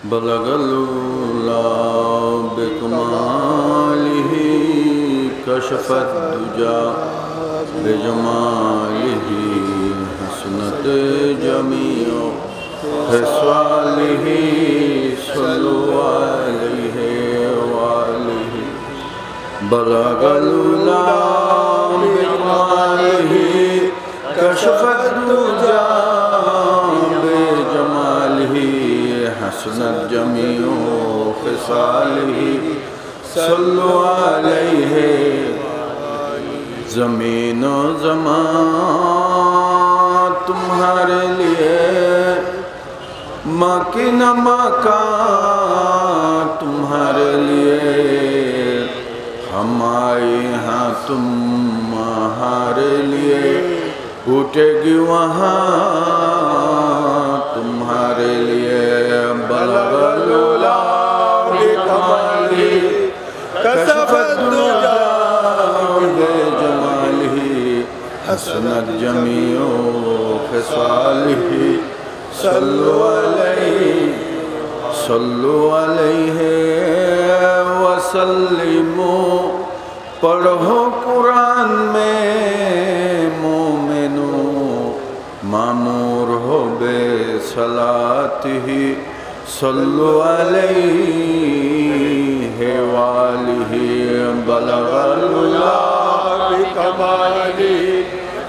بلغ العلا بکمالہ کشف الدجا بجمالہ حسنت جمیع خصالہ صلو علیہ وآلہ بلغ العلا بکمالہ کشف الدجا بجمالہ حسنت جمیع خصالہ صلو علیہ زمین و زمان تمہارے لیے مکین مکان تمہارے لیے ہم آئے ہاں تمہارے لیے اٹھے گی وہاں تمہارے لیے بلغ العلا بکمالہ کشف الدجا بجمالہ حسنت جمیع خصالہ صلو علیہ وسلموا پڑھو قرآن میں مومنوں معمور ہو بے صلاتہ صلو علیہ وآلہ بلغ العلا بکمالہ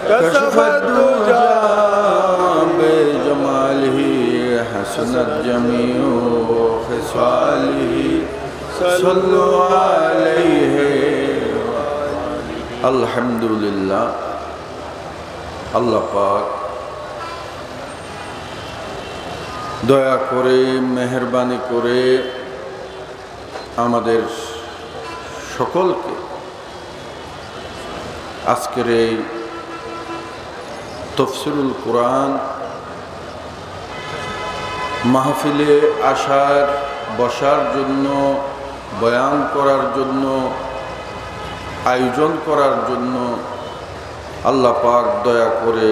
کشف الدجا بجمالہ حسنت جمیع خصالہ صلو علیہ الحمدللہ আল্লাহ পাক দয়া করে মেহেরবানি করে আমাদের সকলকে আজকের এই তাফসীরুল কোরআন মাহফিলে আসার বসার জন্য বয়ান করার জন্য আয়োজন করার জন্য আল্লাহ পাক দয়া করে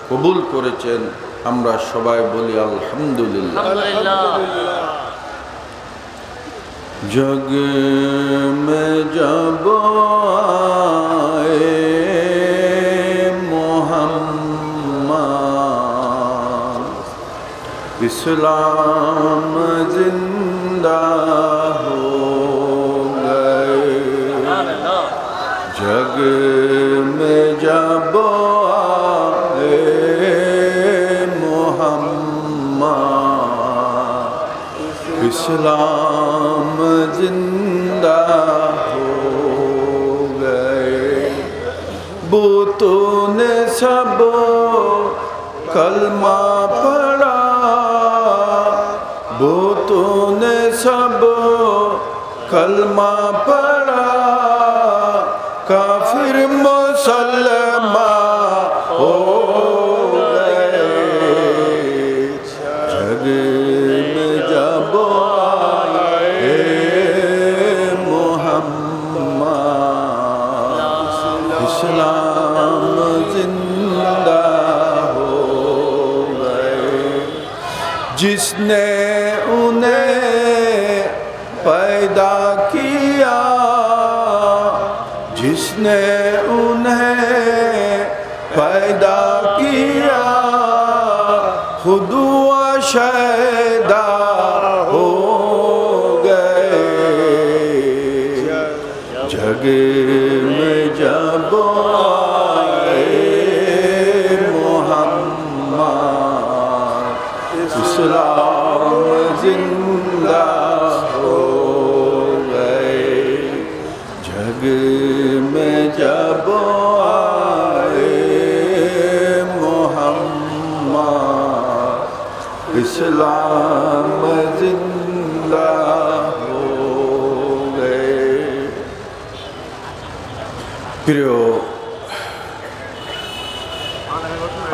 কবুল করেছেন আমরা সবাই বলি আলহামদুলিল্লাহ জগ মে যাব আয়ে মোহাম্মদ ইসলাম জিন্দা হো গয়ে জগ মে যাব اسلام زندہ ہو گئے بتوں نے سب کلمہ پڑھا بتوں نے سب کلمہ پڑھا کافر مسلمان ہو گئے جگ میں جب اسلام زندہ ہو گئے جس نے انہیں پیدا کیا جس نے انہیں پیدا کیا خود وہ شیدا ہو گئے جگ میں جب اسلام زندہ ہو گئے جگ میں جب آئے محمد اسلام زندہ ہو گئے প্রিয়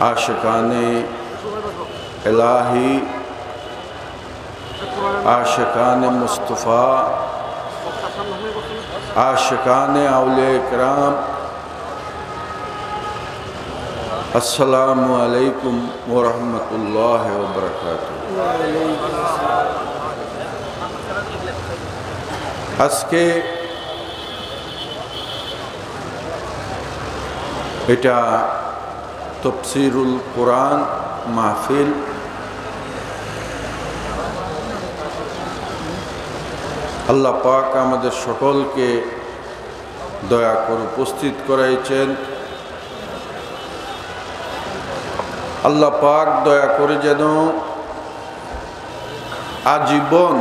আশিকানে الہی عاشقان مصطفیٰ عاشقان اولیاء کرام السلام علیکم ورحمۃ اللہ وبرکاتہ আজকে এটা তাফসীরুল কোরআন মাহফিল। আল্লাহ পাক আমাদের সকলকে দয়া করে উপস্থিত করাইছেন। আল্লাহ পাক দয়া করে যেন আজীবন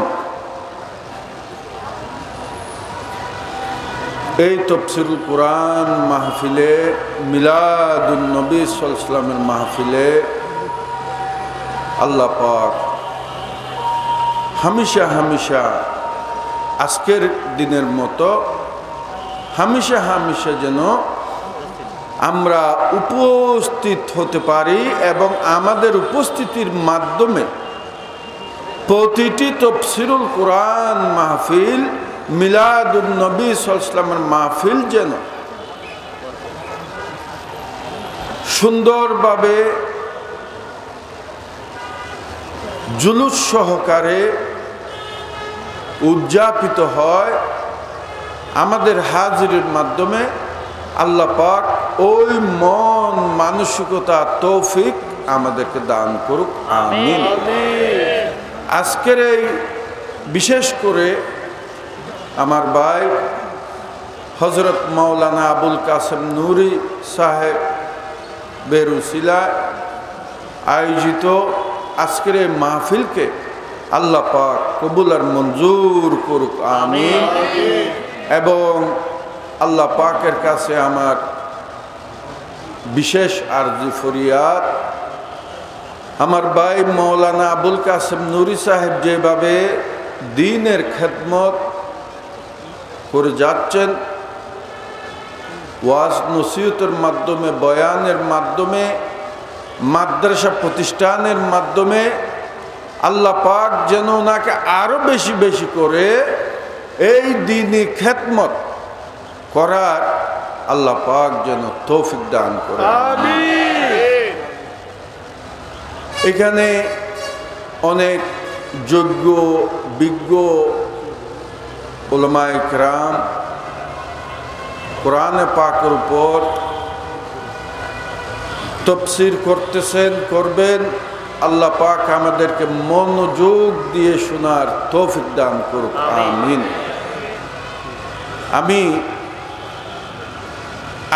এই তাফসীরুল কোরআন মাহফিলে, মিলাদুন নবী সাল্লাল্লাহু আলাইহি ওয়াসাল্লামের মাহফিলে আল্লাহ পাক হামেশা হামেশা আজকের দিনের মতো হামেশা হামেশা যেন আমরা উপস্থিত হতে পারি এবং আমাদের উপস্থিতির মাধ্যমে প্রতিটি তাফসীরুল কোরআন মাহফিল, মিলাদুন নবী সাল্লাল্লাহু আলাইহি ওয়াসাল্লামের মাহফিল যেন সুন্দরভাবে জুলুস সহকারে উদযাপিত হয়। আমাদের হাজিরের মাধ্যমে আল্লাহ পাক ওই মন মানসিকতা তৌফিক আমাদেরকে দান করুক, আমিন। আজকের এই বিশেষ করে আমার ভাই হযরত মাওলানা আবুল কাসেম নুরি সাহেব বেরুসিলা আয়োজিত আজকের এই মাহফিলকে আল্লাহ পাক কবুল আর মঞ্জুর করুক, আমিন। এবং আল্লাহ পাকের কাছে আমার বিশেষ আরজি ফরিয়াদ, আমার ভাই মাওলানা আবুল কাসেম নুরি সাহেব যেভাবে দ্বীনের খেদমত করে যাচ্ছেন, ওয়াজ নসিহতের মাধ্যমে, বয়ানের মাধ্যমে, মাদ্রাসা প্রতিষ্ঠানের মাধ্যমে আল্লাহ পাক যেন ওনাকে আরো বেশি বেশি করে এই দ্বীনি খেদমত করার আল্লাহ পাক যেন তৌফিক দান করে, আমিন। এখানে অনেক যোগ্য বিজ্ঞ উলামায়ে কেরাম কোরআনে পাকের উপর তাফসীর করতেছেন, করবেন। আল্লাহ পাক আমাদেরকে মনোযোগ দিয়ে শোনার তৌফিক দান করুক, আমিন। আমি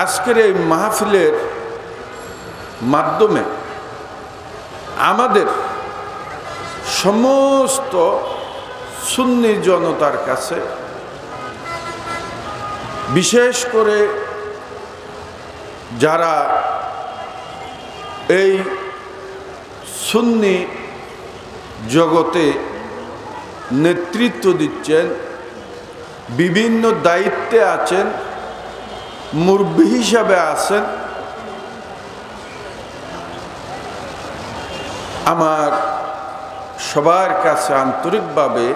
আজকের এই মাহফিলের মাধ্যমে আমাদের সমস্ত সুন্নি জনতার কাছে, বিশেষ করে যারা এই সুন্নি জগতে নেতৃত্ব দিচ্ছেন, বিভিন্ন দায়িত্বে আছেন, মুরব্বি হিসাবে আছেন, আমার সবার কাছে আন্তরিকভাবে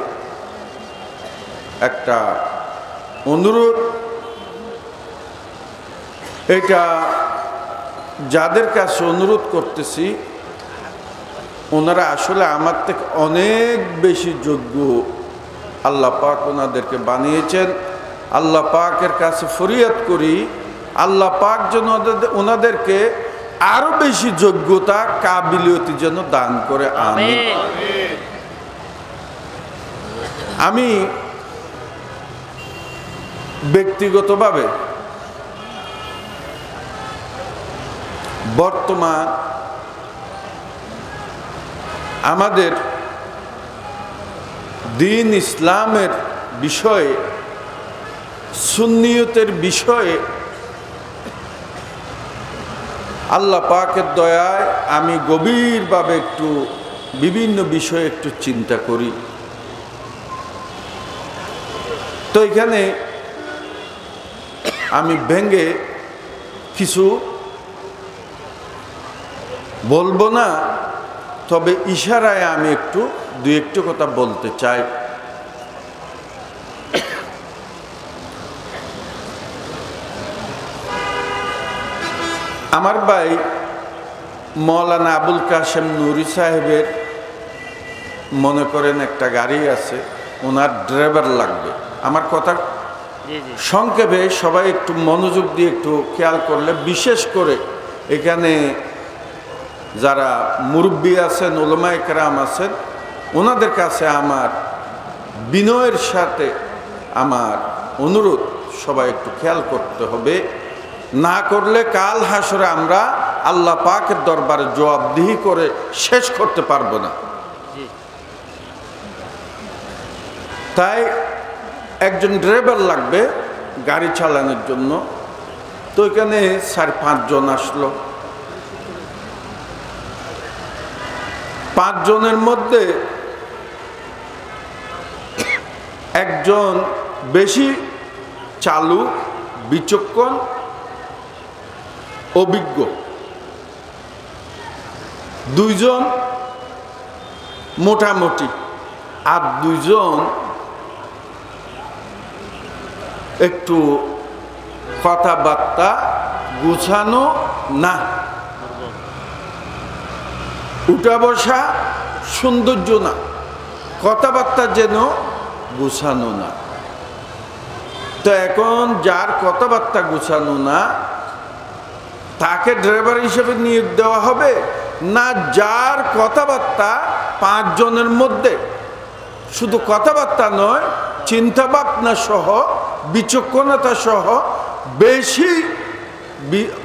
একটা অনুরোধ। এটা যাদের কাছে অনুরোধ করতেছি ওনারা আসলে আমার থেকে অনেক বেশি যোগ্য। আল্লাহ পাক ওনাদেরকে বানিয়েছেন। আল্লাহ পাকের কাছে ফরিয়াদ করি আল্লাহ পাক যেন ওনাদেরকে আরো বেশি যোগ্যতা, কাবিলিয়তি যেন দান করে, আমিন। আমি ব্যক্তিগতভাবে বর্তমান আমাদের দ্বীন ইসলামের বিষয়ে, সুন্নিয়তের বিষয়ে আল্লাহ পাকের দয়ায় আমি গভীরভাবে একটু বিভিন্ন বিষয়ে একটু চিন্তা করি। তো এখানে আমি ভেঙে কিছু বলবো না, তবে ইশারায় আমি একটু দুই একটু কথা বলতে চাই। আমার ভাই মাওলানা আবুল কাসেম নুরি সাহেবের মনে করেন একটা গাড়ি আছে, ওনার ড্রাইভার লাগবে। আমার কথা সংক্ষেপে সবাই একটু মনোযোগ দিয়ে একটু খেয়াল করলে, বিশেষ করে এখানে যারা মুরব্বী আছেন, উলামায়ে কেরাম আছেন, ওনাদের কাছে আমার বিনয়ের সাথে আমার অনুরোধ, সবাই একটু খেয়াল করতে হবে। না করলে কাল হাসরে আমরা আল্লাহ পাকের দরবারে জবাবদিহি করে শেষ করতে পারবো না। তাই একজন ড্রাইভার লাগবে গাড়ি চালানোর জন্য। তো এখানে 4-5 জন আসলো। 5 জনের মধ্যে একজন বেশি চালু, বিচক্ষণ, অভিজ্ঞ, 2 জন মোটামুটি, আর 2 জন একটু কথাবার্তা গুছানো না, উঠা বসা সৌন্দর্য না, কথাবার্তা যেন গুছানো না। তো এখন যার কথাবার্তা গুছানো না তাকে ড্রাইভার হিসেবে নিয়োগ দেওয়া হবে, না যার কথাবার্তা 5 জনের মধ্যে শুধু কথাবার্তা নয়, চিন্তা ভাবনা সহ, বিচক্ষণতা সহ বেশি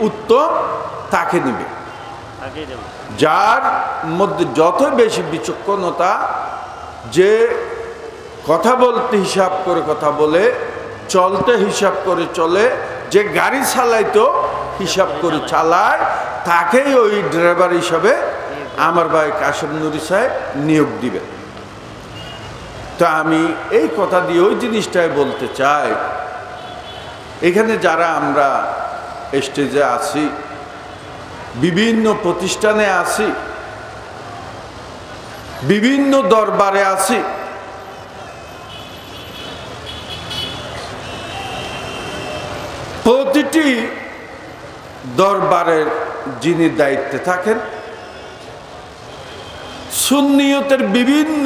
উত্তম, তাকে নেবে। যার মধ্যে যত বেশি বিচক্ষণতা, যে কথা বলতে হিসাব করে কথা বলে, চলতে হিসাব করে চলে, যে গাড়ি চালাইতো হিসাব করে চালায়, তাকেই ওই ড্রাইভার হিসাবে আমার ভাই কাশেম নুরি সাহেব নিয়োগ দিবে। তো আমি এই কথা দিয়ে ওই জিনিসটাই বলতে চাই, এখানে যারা আমরা স্টেজে আছি, বিভিন্ন প্রতিষ্ঠানে আছি, বিভিন্ন দরবারে আছি, প্রতিটি দরবারের যিনি দায়িত্বে থাকেন, সুন্নিয়তের বিভিন্ন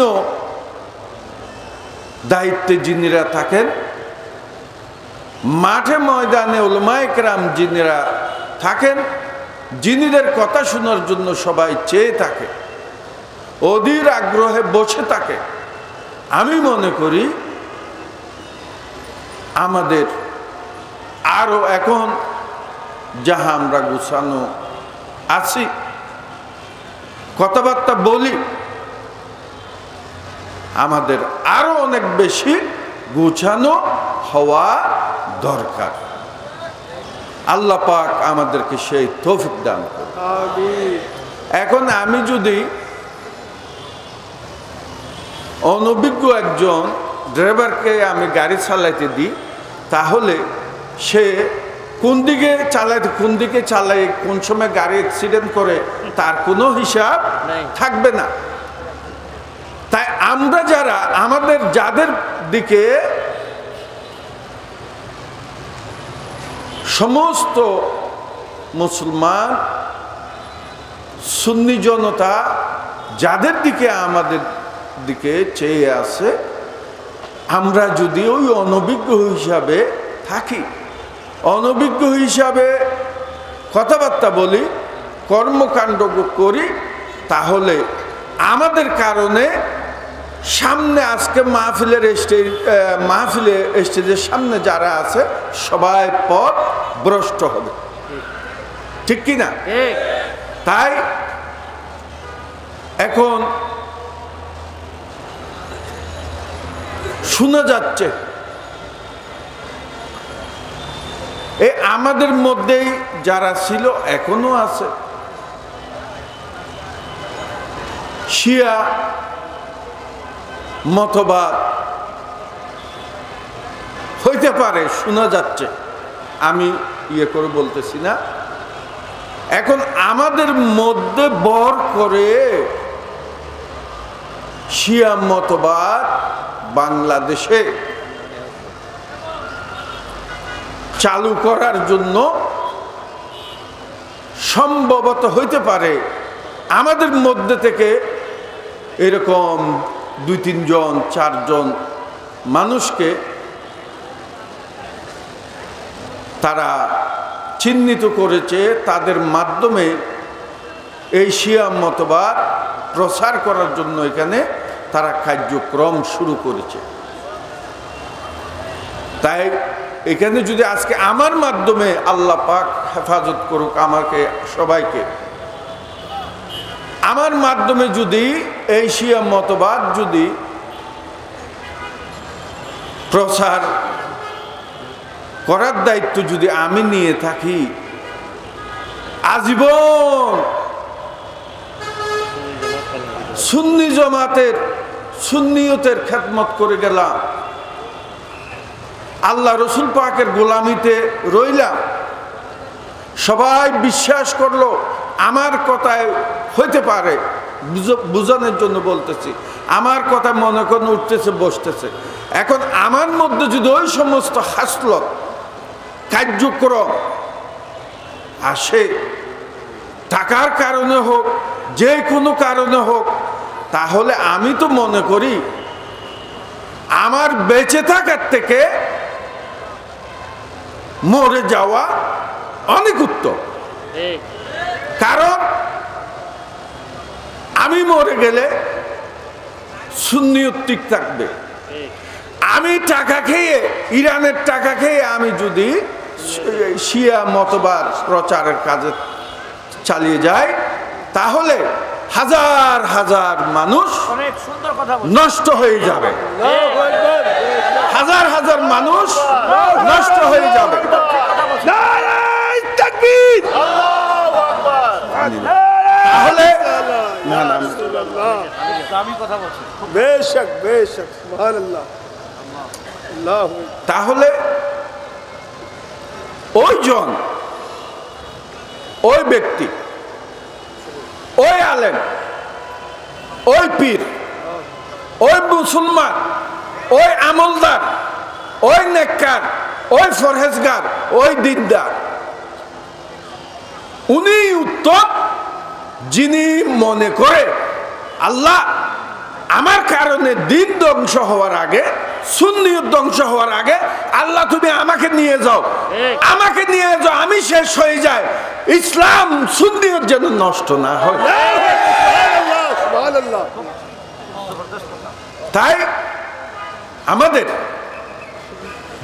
দায়িত্বে যিনিরা থাকেন, মাঠে ময়দানে উলামায়ে কেরাম যিনিরা থাকেন, যিনিদের কথা শোনার জন্য সবাই চেয়ে থাকে, অধীর আগ্রহে বসে থাকে, আমি মনে করি আমাদের আরো এখন যাহা আমরা গুছানো আছি, কথাবার্তা বলি, আমাদের আরো অনেক বেশি গুছানো হওয়া দরকার। আল্লাহ পাক আমাদেরকে সেই তৌফিক দান করুন। এখন আমি যদি অনভিজ্ঞ একজন ড্রাইভারকে আমি গাড়ি চালাইতে দিই, তাহলে সে কোন দিকে চালায়, কোন সময় গাড়ি অ্যাক্সিডেন্ট করে, তার কোনো হিসাব থাকবে না। তাই আমরা যারা, আমাদের যাদের দিকে সমস্ত মুসলমান সুন্নি জনতা যাদের দিকে আমাদের দিকে চেয়ে আছে, আমরা যদি ওই অনভিজ্ঞ হিসাবে থাকি, অনভিজ্ঞ হিসাবে কথাবার্তা বলি, কর্মকাণ্ড করি, তাহলে আমাদের কারণে সামনে আজকে মাহফিলে স্টেজের সামনে যারা আছে সবাই পথ ভ্রষ্ট হবে, ঠিক কিনা? তাই এখন শোনা যাচ্ছে আমাদের মধ্যেই যারা ছিল এখনো আছে, শিয়া মতবাদ হইতে পারে, শোনা যাচ্ছে, আমি ইয়ে করে বলতেছি না। এখন আমাদের মধ্যে বর করে শিয়া মতবাদ বাংলাদেশে চালু করার জন্য সম্ভবত হইতে পারে আমাদের মধ্যে থেকে এরকম 2-3 জন 4 জন মানুষকে তারা চিহ্নিত করেছে, তাদের মাধ্যমে এই শিয়া মতবাদ প্রসার করার জন্য এখানে তারা কার্যক্রম শুরু করেছে। তাই এখানে যদি আজকে আমার মাধ্যমে আল্লাহ পাক হেফাজত করুক আমাকে সবাইকে, আমার মাধ্যমে যদি এই শিয়া মতবাদ যদি প্রসার করার দায়িত্ব যদি আমি নিয়ে থাকি, আজীবন সুন্নি জামাতের সুন্নিয়তের খেদমত করে গেলাম, আল্লাহ রসুল পাকের গোলামিতে রইলাম, সবাই বিশ্বাস করলো, আমার কথায় হইতে পারে, বুঝানোর জন্য বলতেছি, আমার কথা মনে করেন উঠতেছে বসতেছে। এখন আমার মধ্যে যদি ওই সমস্ত হাসলত কার্যক্রম আসে, টাকার কারণে হোক যে কোনো কারণে হোক, তাহলে আমি তো মনে করি আমার বেঁচে থাকার থেকে মরে যাওয়া অনেক উত্তম। কারণ আমি মরে গেলে সুন্নিয়ত ঠিক থাকবে। আমি টাকা খেয়ে, ইরানের টাকা খেয়ে আমি যদি শিয়া মতবাদ প্রচারের কাজে চালিয়ে যাই, তাহলে হাজার হাজার মানুষ নষ্ট হয়ে যাবে, হাজার হাজার মানুষ নষ্ট হয়ে যাবে। তাহলে তাহলে ওইজন, ওই ব্যক্তি, ওই আলেম, ওই পীর, ওই মুসলমান, ওই আমলদার, ওই নেককার, ওই ফরহেজগার, ওই দিনদার, উনি উত্তম যিনি মনে করে আল্লাহ আমার কারণে দিন ধ্বংস হওয়ার আগে, সুন্নিয়ত ধ্বংস হওয়ার আগে আল্লাহ তুমি আমাকে নিয়ে যাও, আমাকে নিয়ে যাও, আমি শেষ হয়ে যাই, ইসলাম সুন্নিয়ত যেন নষ্ট না হয়। তাই আমাদের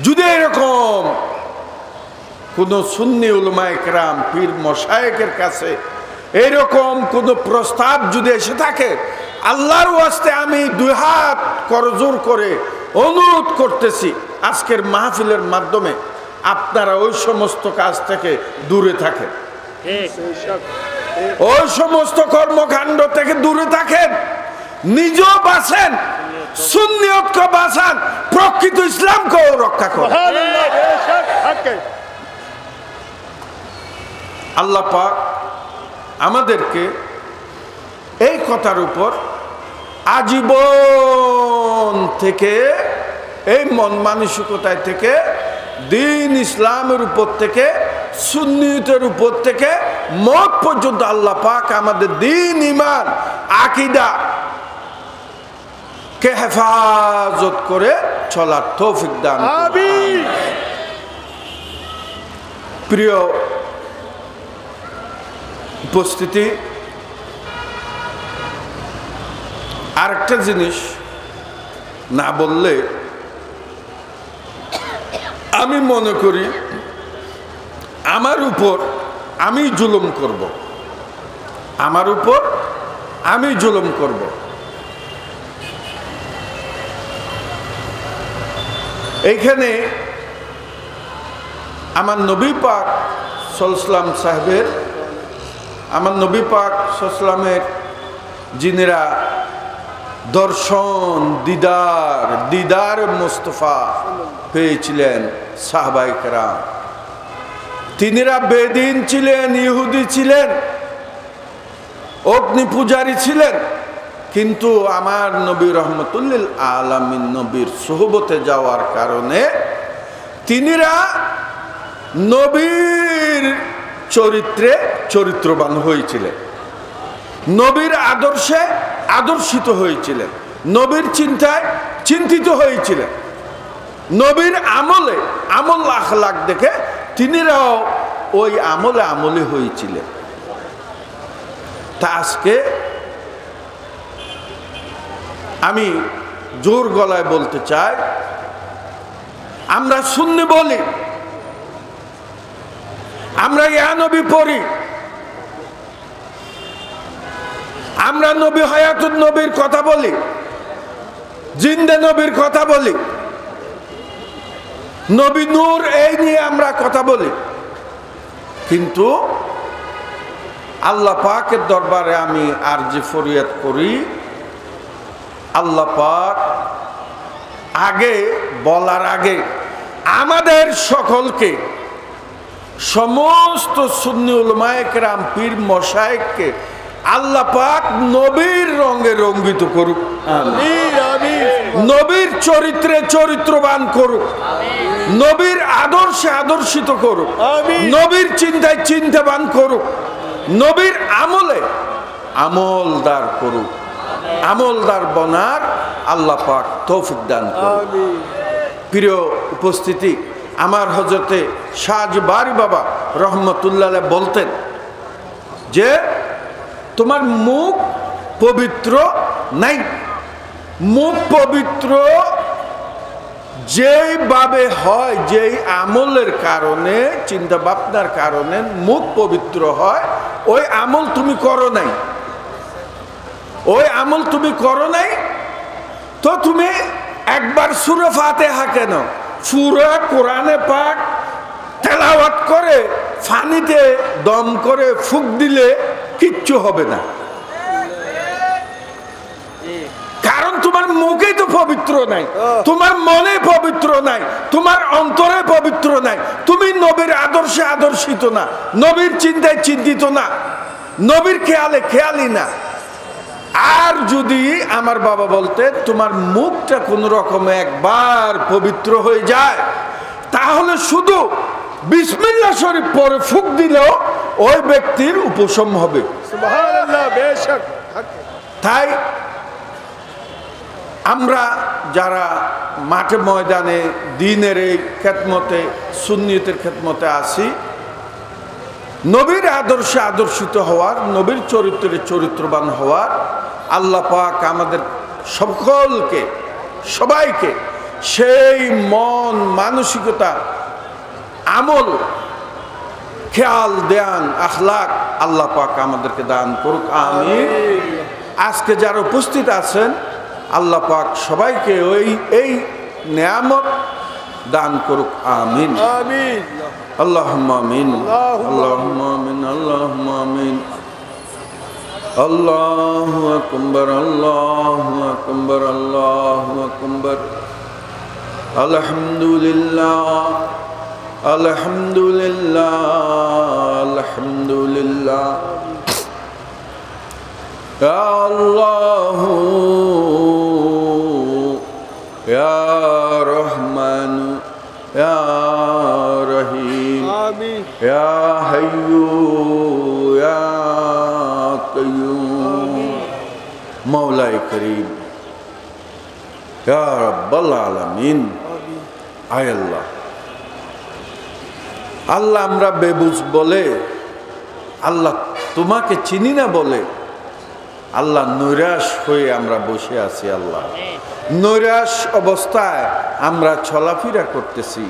যদি এরকম কোন সুন্নি উলামায়ে কেরাম, পীর মশায়েখের কাছে এরকম কোন প্রস্তাব যদি এসে থাকে, আল্লাহর ওয়াস্তে আমি দুই হাত করজোড় করে অনুরোধ করতেছি, আজকের মাহফিলের মাধ্যমে আপনারা ওই সমস্ত কাজ থেকে দূরে থাকেন, ওই সমস্ত কর্মকাণ্ড থেকে দূরে থাকেন, নিজেও বাঁচেন, সুন্নিয়তকে বাঁচান, প্রকৃত ইসলামকেও রক্ষা করেন। আল্লাহ পাক আমাদেরকে এই কথার উপর আজীবন থেকে, এই মন মানসিকতায় থেকে, দিন ইসলামের উপর থেকে, সুন্নিয়তের উপর থেকে মত পর্যন্ত আল্লাহ পাক আমাদের দিন, ঈমান, আকীদা কে হেফাজত করে চলার তৌফিক দান করুন। প্রিয় উপস্থিতি, আরেকটা জিনিস না বললে আমি মনে করি আমার উপর আমি জুলুম করব, আমার উপর আমি জুলুম করব। এইখানে আমার নবী পাক সাল্লাল্লাহু আলাইহি সাহেবের, আমার নবী পাক সাল্লামের যিনিরা দর্শন, দিদার, দিদার মুস্তফা পেয়েছিলেন সাহাবায়ে কেরাম, তিনিরা বেদিন ছিলেন, ইহুদি ছিলেন, অগ্নি পূজারী ছিলেন, কিন্তু আমার নবী রহমতুল্লিল আলামিন নবীর সোহবতে যাওয়ার কারণে তিনিরা নবীর চরিত্রে চরিত্রবান হয়েছিলেন, নবীর আদর্শে আদর্শিত হয়েছিলেন, নবীর চিন্তায় চিন্তিত হয়েছিলেন, নবীর আমলে আমল আখলাক দেখে তিনিরাও ওই আমলে আমলে হয়েছিলেন। তা আজকে আমি জোর গলায় বলতে চাই, আমরা সুন্নি বলি, আমরা ইয়া নবী পড়ি, আমরা নবী হায়াতুন নবীর কথা বলি, জিন্দে নবীর কথা বলি, নবী নূর এই নিয়ে আমরা কথা বলি। কিন্তু আল্লাহ পাকের দরবারে আমি আরজি ফরিয়াদ করি, আল্লাহ পাক আগে বলার আগে আমাদের সকলকে, সমস্ত সুন্নি উলামায়ে কেরাম পীর মশায়েখকে আল্লাহ পাক নবীর রঙে রঙ্গিত করুক, নবীর চরিত্রে চরিত্রবান করুক, নবীর আদর্শে আদর্শিত করুক, নবীর চিন্তায় চিন্তাবান করুক, নবীর আমলে আমলদার করুক, আমলদার বনার আল্লাহ পাক তৌফিক দান করুক। প্রিয় উপস্থিতি, আমার হযরতে শাহ বারি বাবা রহমতুল্লাহ বলতেন যে তোমার মুখ পবিত্র নাই, মুখ পবিত্র যেইভাবে হয়, যেই আমলের কারণে, চিন্তা ভাবনার কারণে মুখ পবিত্র হয়, ওই আমল তুমি করো নাই, ওই আমল তুমি করো নাই। তো তুমি একবার সূরা ফাতিহা কেন, সূরা কোরআনে পাক তেলাওয়াত করে পানিতে দম করে ফুঁক দিলে কিচ্ছু হবে না, কারণ তোমার মুখে তো পবিত্র নাই, তোমার মনে পবিত্র নাই, তোমার অন্তরে পবিত্র নাই, তুমি নবীর আদর্শে আদর্শিত না, নবীর চিন্তায় চিন্তিত না, নবীর খেয়ালে খেয়ালি না। আর যদি আমার বাবা বলতে তোমার মুখটা কোন রকমে একবার পবিত্র হয়ে যায়, তাহলে শুধু বিসমিল্লাহ শরীফ পরে ফুঁক দিলেও ওই ব্যক্তির উপশম হবে। সুবহানাল্লাহ, বেশক। তাই আমরা যারা মাঠে ময়দানে দ্বীনের এই খেদমতে, সুন্নিয়তের খেদমতে আসি, নবীর আদর্শে আদর্শিত হওয়ার, নবীর চরিত্রে চরিত্রবান হওয়ার আল্লাহ পাক আমাদের সকলকে, সবাইকে সেই মন মানসিকতা, আমল, খেয়াল, ধ্যান, আখলাক আল্লাহ পাক আমাদেরকে দান করুক, আমিন। আজকে যারা উপস্থিত আছেন আল্লাহ পাক সবাইকে এই নেয়ামত দান করুক, আমিন, আমিন, আল্লাহুম্মা আমিন, আল্লাহুম্মা আমিন, আল্লাহুম্মা আমিন। আল্লাহু আকবার, আল্লাহু আকবার, আল্লাহু আকবার। আলহামদুলিল্লাহ, আলহামদুলিল্লাহ, আলহামদুলিল্লাহ। ইয়া আল্লাহু ইয়া রহমান ইয়া রহিম, আমিন, ইয়া হাইয়্যু ইয়া কাইয়্যুম, মাওলাই করিম, ইয়া রাব্বাল আলামিন। আয় আল্লাহ, আল্লাহ আমরা বেবুঝ বলে, আল্লাহ তোমাকে চিনি না বলে, আল্লাহ নৈরাশ হয়ে আমরা বসে আছি, আল্লাহ নৈরাশ অবস্থায় আমরা চলাফেরা করতেছি।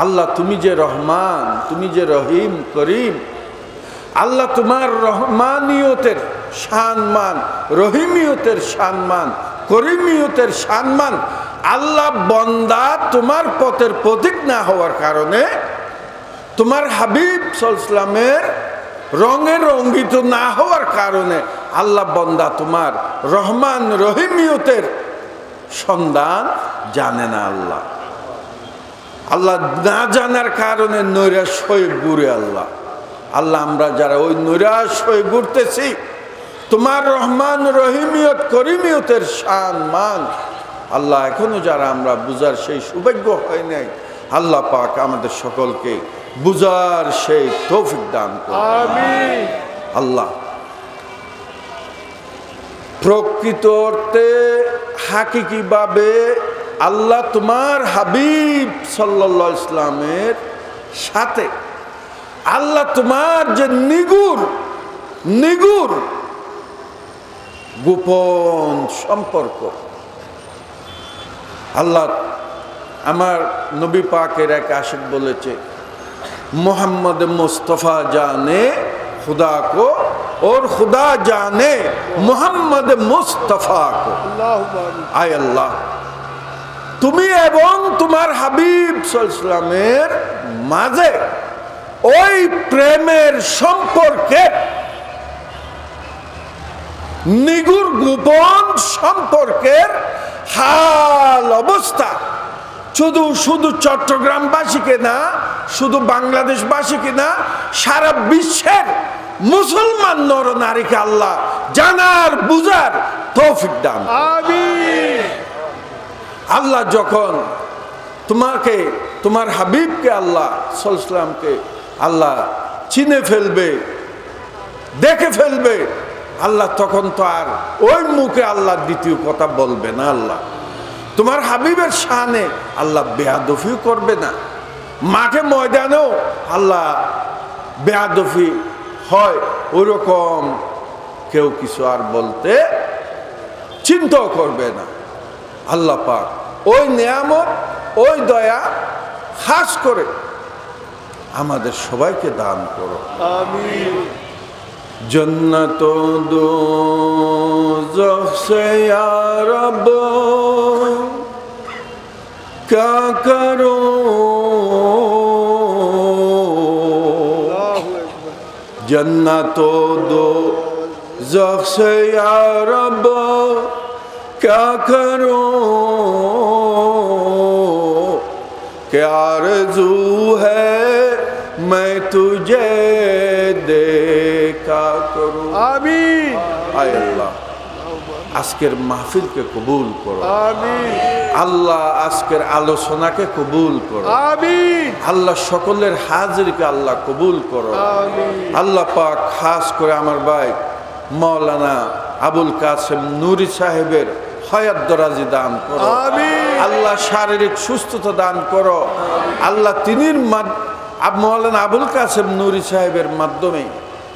আল্লাহ তুমি যে রহমান, তুমি যে রহিম করিম, আল্লাহ তোমার রহমানিয়তের সম্মান, রহিমিয়তের সম্মান, করিমিয়তের সম্মান, আল্লাহ বন্দা তোমার পথের পথিক না হওয়ার কারণে, তোমার হাবিব সাল্লাল্লাহু আলাইহি ওয়াসাল্লামের রঙে রঙ্গিত না হওয়ার কারণে আল্লাহ বন্দা তোমার রহমান রহিমিয়তের সন্ধান জানে না। আল্লাহ আল্লাহ না জানার কারণে নৈরাশ হয়ে ঘুরে। আল্লাহ আল্লাহ আমরা যারা ওই নৈরাশ হয়ে ঘুরতেছি, তোমার রহমান রহিমিয়ত করিমিয়তের শান মান আল্লাহ এখনো যারা আমরা বুঝার সেই সৌভাগ্য হয় নাই, আল্লাহ পাক আমাদের সকলকে বুঝার সেই তৌফিক দান করুন, আমিন। আল্লাহ প্রকৃত অর্থে হাকিকিভাবে আল্লাহ তোমার হাবিব সাল্লাল্লাহু আলাইহি ওয়াসাল্লামের সাথে আল্লাহ তোমার যে নিগুর গোপন সম্পর্ক, আল্লাহ আমার নবী পাকের এক আশিক বলেছে, मोहम्मद मुस्तफ़ा जाने खुदा को और खुदा जाने मोहम्मद मुस्तफ़ा को। आय अल्लाह, তুমি এবং তোমার হাবিব সাল্লাল্লাহু আলাইহি ওয়াসাল্লামের মাঝে ওই প্রেমের সম্পর্কে, নিগুড় গোপন সম্পর্কের হাল অবস্থা শুধু চট্টগ্রামবাসীকে না, শুধু বাংলাদেশবাসীকে না, সারা বিশ্বের মুসলমান নর নারীকে আল্লাহ জানার বুঝার তৌফিক দান। আমিন। আল্লাহ যখন তোমাকে, তোমার হাবিবকে আল্লাহ সাল্লাল্লাহু আলাইহি ওয়াসাল্লামকে আল্লাহ চিনে ফেলবে, দেখে ফেলবে, আল্লাহ তখন তো আর ওই মুখে আল্লাহ দ্বিতীয় কথা বলবে না। আল্লাহ তোমার হাবিবের শানে আল্লাহ বেয়াদফিও করবে না। মাঠে ময়দানেও আল্লাহ বেয়াদফি হয় ওরকম কেউ কিছু আর বলতে চিন্তাও করবে না। আল্লাহ পাক ওই নিয়ামত, ওই দয়া খাস করে আমাদের সবাইকে দান করো। আমিন। जन्नत दोज़ख से या रब क्या करूं, जन्नत दोज़ख से या रब क्या करूं, क्या आरज़ू है मैं तुझे देखा करूं। आमीन। आय अल्लाह আজকের মাহফিলকে কবুল করো। আমিন। আল্লাহ আজকের আলোচনাকে কবুল করো। আমিন। আল্লাহ সকলের হাজিরকে আল্লাহ কবুল করো। আমিন। আল্লাহ পাক খাস করে আমার ভাই মাওলানা আবুল কাসেম নুরি সাহেবের হায়াত দরাজি দান করো। আমিন। আল্লাহ শারীরিক সুস্থতা দান করো। আল্লাহ তিনির মাওলানা আবুল কাসেম নুরি সাহেবের মাধ্যমে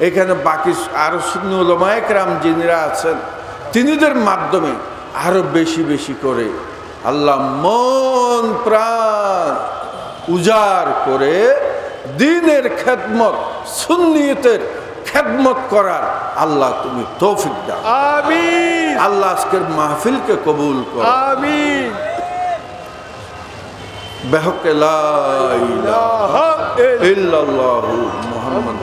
এখানে বাকি আরো সুন্নি উলামায়ে কেরাম যিনিরা আছেন তিনিদের মাধ্যমে আরো বেশি বেশি করে আল্লাহ মন প্রাণ উজাড় করে দ্বীনের খেদমত, সুন্নিয়তের খেদমত করার আল্লাহ তুমি তৌফিক দাও। আমিন। আল্লাহ আজকের মাহফিলকে কবুল করো। আমিন। بحق لا إله إلا الله محمد